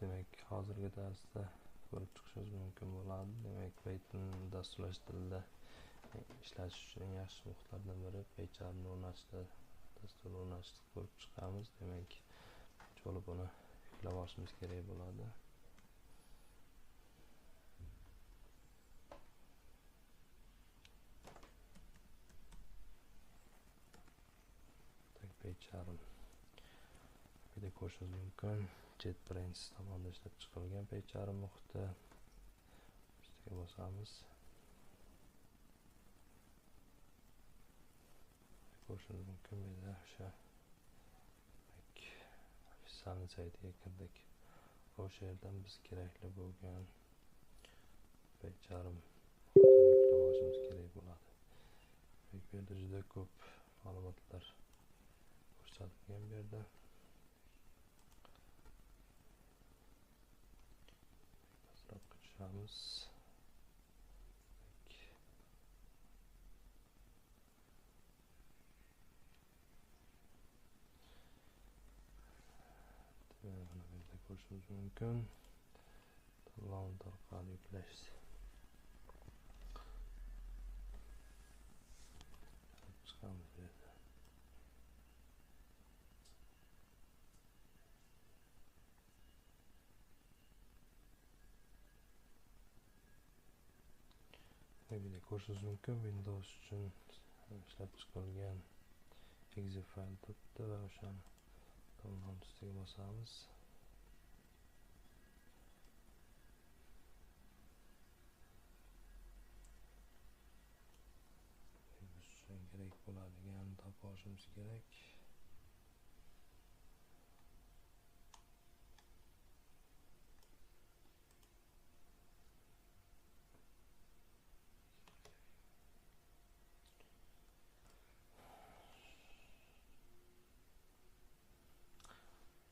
demek hozirgi darsda ko'rib chiqishingiz mumkin bo'ladi. Demak, Python dasturlash tilida ishlatish uchun eng yaxshi muhitlardan biri PyCharmni o'rnatishda, dasturni o'rnatishda ko'rib chiqamiz. Demak, bo'lib uni yuklab olishimiz kerak bo'ladi. PyCharm bir ko'rishingiz mumkin. JetBrains tomonidan ishlab chiqarilgan PyCharm muhiti. Ustiga bosamiz. Ko'rishingiz mumkin. Menda o'sha ofitsialniy saytiga kirdik. O'sha yerdan biz kerakli bo'lgan PyCharm yuklab olishimiz kerak bo'ladi. Bu yerda juda ko'p ma'lumotlar ko'rsatilgan bu yerda. Pastroqqa tushamiz. Mana bu yerda ko'rishingiz mumkin. Download orqali yuklash. Chiqamiz bu yerda. Burada ko'rishingiz mumkin. Windows uchun ishlab chiqarilgan exe fayl turibdi va o'shani download ustiga bosamiz. Biz uchun kerak bo'ladigan topib olishimiz kerak.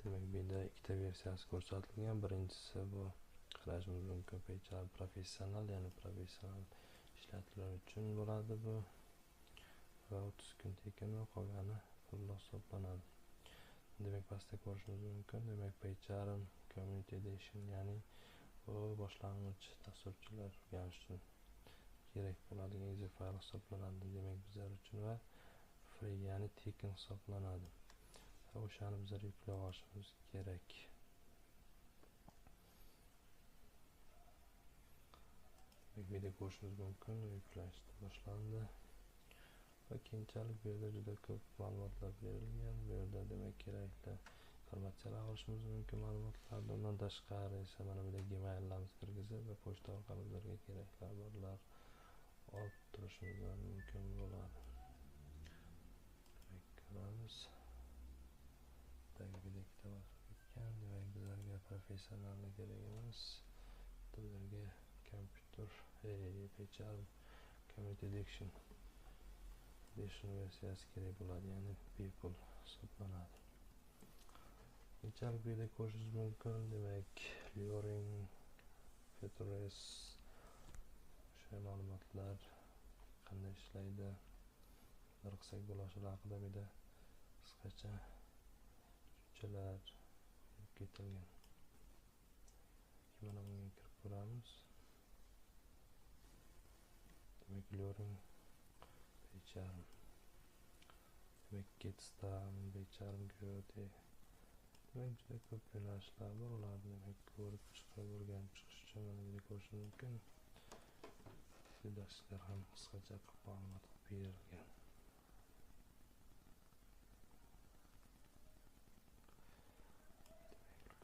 Demek bir de ikkita versiyasi ko'rsatilgan. Birinchisi bu qarashimiz mumkin PyCharm professional, ya'ni professional ishlatuvlar uchun bo'ladi bu. Va 30 kun tekin va qolgani pul hisoblanadi. Demek pastda ko'rishingiz mumkin. Demek PyCharm Community Edition, ya'ni bu boshlang'ich dasturchilar o'rganish uchun kerak bo'ladigan exe fayl hisoblanadi. Demek bizlar uchun va free, ya'ni tekin hisoblanadi. O'shani bizlar yuklab olishimiz kerak. Video ko'rishingiz mumkin. Yuklash boshlandi. Va keyinchalik bu yerda juda ko'p ma'lumotlar berilgan. Bu yerda demak kerakli informatsiyalar olishimiz mumkin ma'lumotlardan. Undan tashqari esa mana bu yerda Gmail'larimizni kirgizib va pochta orqali bizlarga kerakli xabarlar olib turishimiz mumkin bo'ladi. Ko'ramiz. Demek bizlarga professionalni kerak emas. Bizlarga kompyuter PyCharm Community Edition versiyasi kerak bo'ladi, ya'ni bepul hisoblanadi. PyCharm quyida ko'rishingiz mumkin. Demak, Luring, Features, o'sha ma'lumotlar qanday ishlaydi, bir qilsak bo'lashlari haqida bir de qisqacha tushunchalar ketilgan. Mana bunga kirib ko'ramiz. Demak, Luring, PyCharm, demek Getstam, PyCharm Grote. Demek juda ko'p yo'nalishlar bor. Ularni demek ko'rib chiqib o'rganib chiqish uchun mana buni ko'rishingiz mumkin. Darslar ham qisqacha ma'lumot berilgan.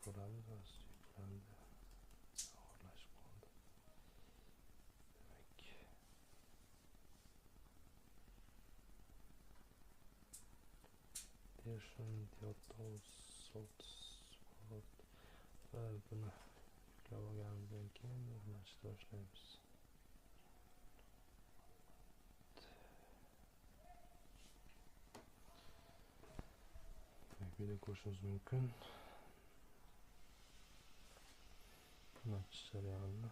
Ko'ramiz, yuklandi. Og'irlashib qoldi. Demek version va buni yuklab olganimizdan keyin o'rnatishni boshlaymiz. Video ko'rishingiz mumkin. O'rnatish jarayonini.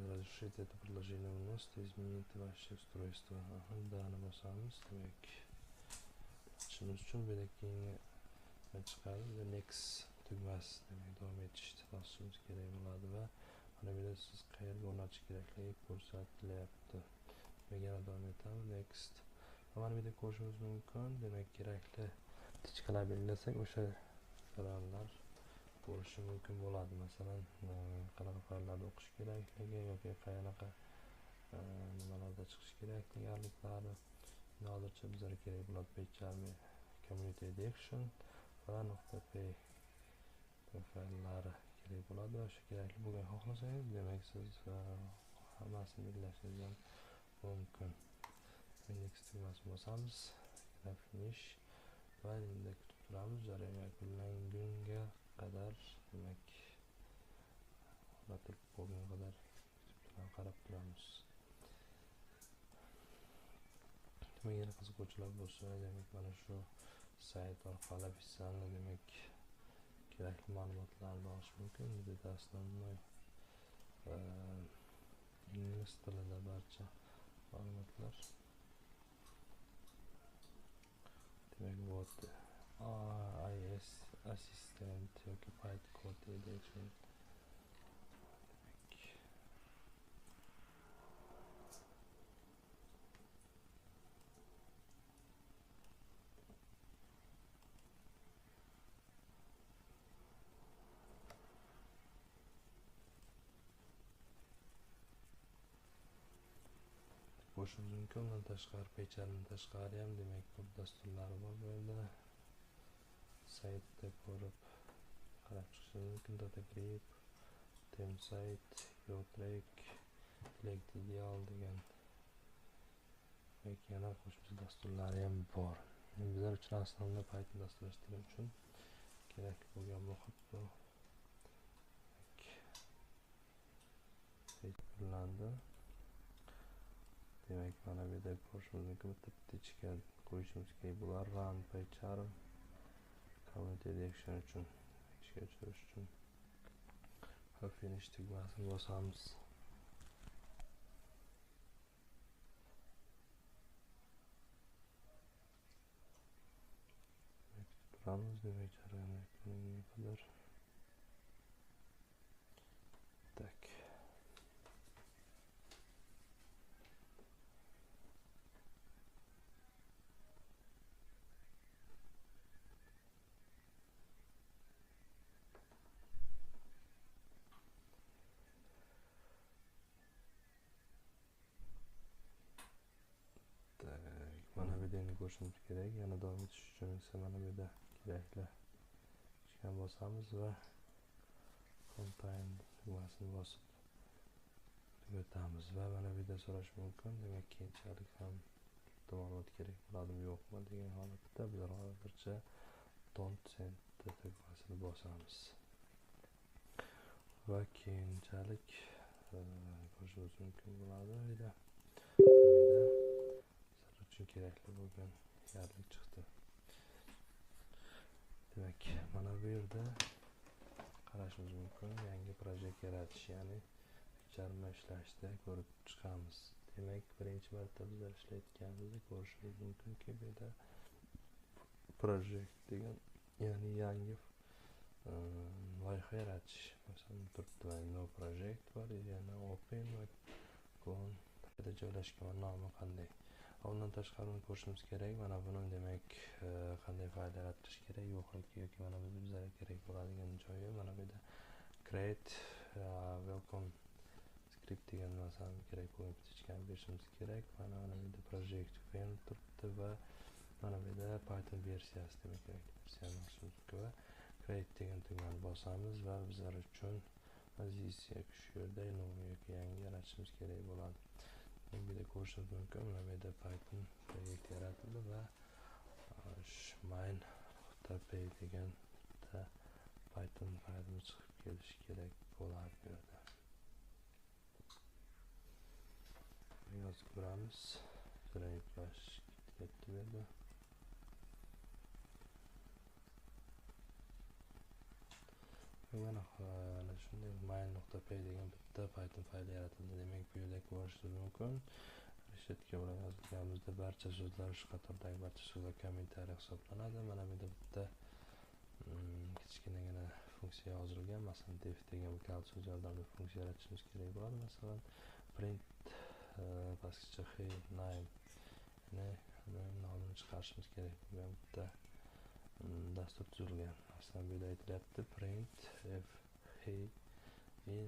Разрешить это предложение выносит, изменить ваше устройство. Данный босамыз. Demek, işimiz için bir de chiqadi. Biza next tugmasi demak davom etishni bosishimiz kerak bo'ladi va mana bu yerda siz qayerga o'rnatish kerakligi ko'rsatilyapti. Yana davom etamiz. Next. Mana bu yerda ko'rishimiz mumkin. Demak kerakli tichkalar belgilasak o'sha fayllar bo'lishi mumkin bo'ladi. Masalan, qanaqa fayllarda o'qish kerakligi yoki qanaqa nimalarda chiqish kerakliklari hozircha bizlarga kerak bo'ladi. Page community edition va .p fayllari kerak bo'ladi. O'sha kerakli bo'lgan xohlasangiz, demak siz hammasini belgilashingiz ham mumkin. Next tugmasini bosamiz. Finish va endi kutib turamiz. Jarayon yakunlangunga qadar, demak o'rnatilib bo'lgunga qadar qarab turamiz. Demak, yana qiziquvchilar bo'lsa, demak mana shu sayt orqali ofitsialni demak kerakli ma'lumotlarni olish mumkin. Bu yerda основной ingliz tilida barcha ma'lumotlar. Demak, bot IIS assistant yoki Python code edition. Qo'shimiz mumkin. Undan tashqari pechlarning tashqari ham demak ko'p dasturlari bor. Bu yerda saytda ko'rib qarab chiqishingiz mumkin. Data grip, temsite, yotrack, select ideal degan yana qo'shimcha dasturlari ham bor. Bizlar uchun aslida Python dasturlashtirish uchun kerak bo'lgan muhit bu. Belgilandi. Demak, mana bu yerda ko'rishimiz mumkin. Bitta tichka qo'yishimiz kerak bo'lar. Run paycharm community edition uchun ishga tushirish uchun finish tugmasini bosamiz. Turamiz. Demak, jarayon yakunlangunga qadar. Tak. Mana bu yerda ko'rishimiz kerak. Yana davom etish uchun esa mana bu yerda kerakli ishga bosamiz va contain tugmasini bosib tugatamiz va mana bu yerda so'rash mumkin. Demak, keyinchalik ham ma'lumot kerak bo'ladimi yo'qmi degan holatda bizlar hozircha don't send tugmasini bosamiz va keyinchalik ko'rishimiz mumkin bo'ladi. Sizlar uchun kerakli bo'lgan yarlik chiqdi. Demak, mana bu yerda qarashimiz mumkin. Yangi projekt yaratish, ya'ni paycharma ishlashda ko'rib chiqamiz. Demak, birinchi marta bizlar ishlayotganimizni ko'rishimiz mumkinki, bu yerda projekt degan, ya'ni yangi loyiha yaratish. Masalan, turibdi no project bor, yana open va clone qayerda joylashgan, nomi qanday. Undan tashqari ko'rishimiz kerak. Mana buni demak qanday fayl yaratish kerak yoki mana bizlarga kerak bo'ladigan joyi mana bu yerda create welcome script degan narsani kerak bo'lgan tichkani berishimiz kerak. Mana bu yerda project fan turibdi va mana bu yerda Python versiyasi demak kerakli versiyani olishimiz mumkin va create degan tugmani bosamiz va bizlar uchun pozitsiya shu yerda yoki yangi yaratishimiz kerak bo'ladi. Bu yerda ko'rishimiz mumkin. Mana bu yerda Python proyekt yaratildi va main.py degan Python faylimiz chiqib kelishi kerak bo'ladi bu yerda. Yozib ko'ramiz. Jarayon yuklash ketdi bu yerda. Mana shunday main.py degan bitta Python fayli yaratildi. Demak, bu yerda ko'rishingiz mumkin. Reshetka bilan yozganimizda barcha so'zlar, shu qatordagi barcha so'zlar kommentariy hisoblanadi. Mana bu yerda bitta paychalarga yozilgan. Masalan, def degan kal so'z yordamida funksiya yaratishimiz kerak bo'ladi. Masalan, print pastgacha hey name nomini chiqarishimiz kerak bo'lgan bitta dastur tuzilgan. Masalan, bu yerda aytilyapti print if hey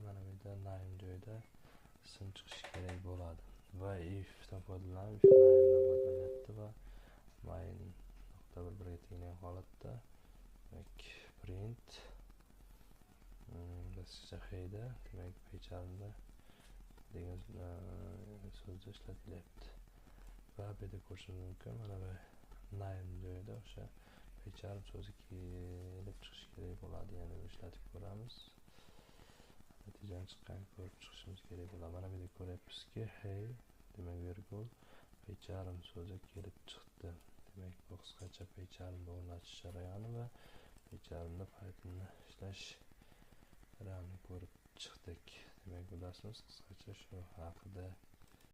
mana bu yerda name joyida ism chiqishi kerak bo'ladi va if dan foydalanib if name dan foydalanyapti va main nuqta birga tenglik holatda demak print pastgacha heyda demak paycharmda degan so'zda ishlatilyapti. Va bu yerda ko'rishingiz mumkin, mana bu name joyida o'sha paycharm so'zi kelib chiqishi kerak bo'ladi. Ya'ni ishlatib ko'ramiz. Natijani chiqqan ko'rib chiqishimiz kerak bo'ladi. Mana bu yerda ko'ryapmizki, hey demak virgul paycharm so'zi kelib chiqdi. Demak, bu qisqacha paycharmni o'rnatish jarayoni va paycharmda Pythonni ishlash jarayonini ko'rib chiqdik. Demak, bu darsimiz qisqacha shu haqida